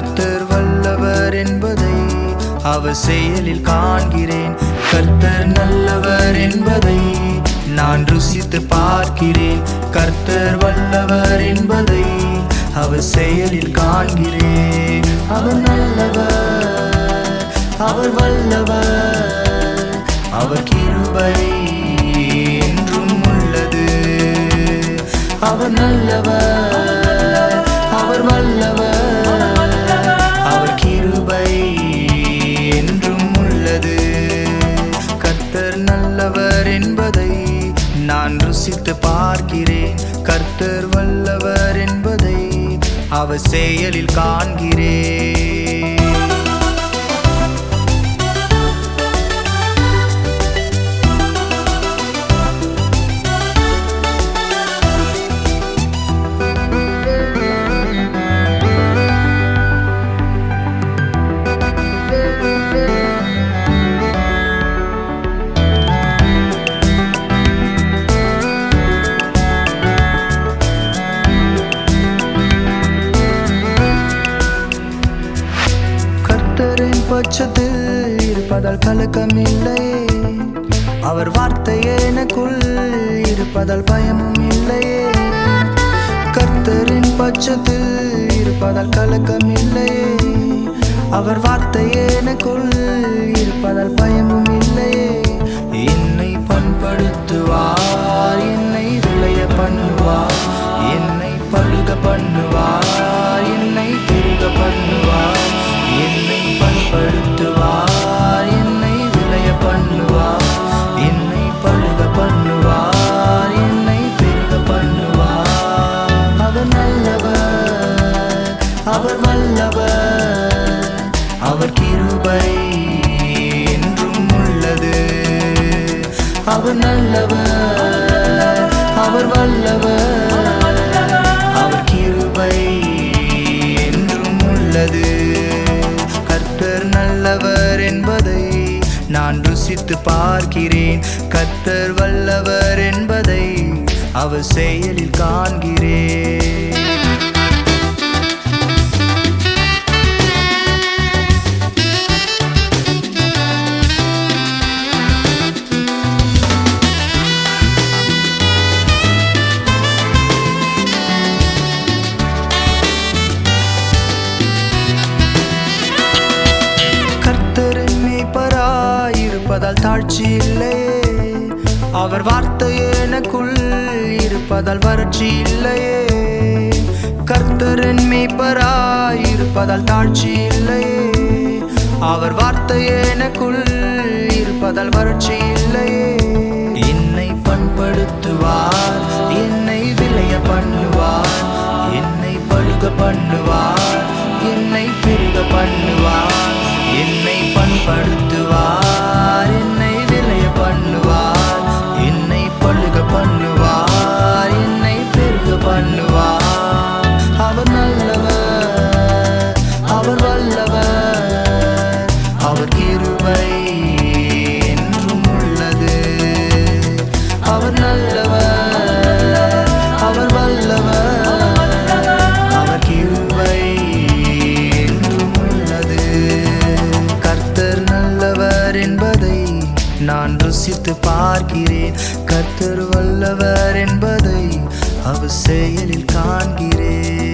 கர்த்தர் வல்லவர் என்பதை அவர் செயலில் காண்கிறேன். கர்த்தர் நல்லவர் என்பதை நான் ருசித்து பார்க்கிறேன். கர்த்தர் வல்லவர் என்பதை அவர் செயலில் காண்கிறேன். அவர் நல்லவர், அவர் வல்லவர், அவர் கிருபை என்றும் உள்ளது. அவர் நல்லவர், அவர் வல்லவர், அவர் கிருபை என்றும் உள்ளது. கர்த்தர் நல்லவர் என்பதை நான் ருசித்து பார்க்கிறேன். கர்த்தர் வல்லவர் என்பதை அவர் செயலில் காண்கிறேன். கர்த்தரின் பட்சத்தில் இருப்பதால் கலக்கமில்லையே, அவர் வார்த்தை எனக்குள் இருப்பதால் பயமும் இல்லையே. கர்த்தரின் பட்சத்தில் இருப்பதால் கலக்கமில்லையே, அவர் வார்த்தை எனக்குள் இருப்பதால் பயமும் இல்லையே. என்னை பண்படுத்துவார், என்னை விளைய பண்ணுவார், என்னை பழுக பண்ணுவார், என்னை பெருக பண்ணுவார். என்னை பண்படுத்துவார், என்னை விளைய பண்ணுவார், என்னை பழுக பண்ணுவார், என்னை பெருக பண்ணுவார். அவர் நல்லவர், அவர் வல்லவர், அவர் கிருபை என்றும் உள்ளது. அவர் நல்லவர், அவர் வல்லவர், அவர் கிருபை என்றும் உள்ளது. கர்த்தர் நல்லவர் என்பதை நான் ருசித்து பார்க்கிறேன். கர்த்தர் வல்லவர் என்பதை அவர் செயலில் காண்கிறேன். இருப்பதால் தாழ்ச்சி இல்லையே, அவர் வார்த்தை எனக்குள் இருப்பதால் வறட்சி இல்லையே. கர்த்தரின் மேய்ப்பராய் இருப்பதால் தாழ்ச்சி இல்லையே, அவர் வார்த்தை எனக்குள் இருப்பதால் வறட்சி இல்லையே. என்னை பண்படுத்துவார், என்னை விளைய பண்ணுவார், என்னை பழுக பண்ணுவார், என்னை பெருக பண்ணுவார். என்னை பண்படுத்துவார், என்னை விளைய பண்ணுவார், என்னை பழுக பண்ணுவார், என்னை பெருக பண்ணுவார். அவர் நல்லவர், அவர் வல்லவர், அவர் கிருபை என்றும் உள்ளது. அவர் நல்லவர், அவர் வல்லவர், அவர் கிருபை என்றும் உள்ளது. கர்த்தர் நல்லவர் என்பதை நான் ருசித்து பார்க்கிறேன். கர்த்தர் வல்லவர் என்பதை அவர் செயலில் காண்கிறேன்.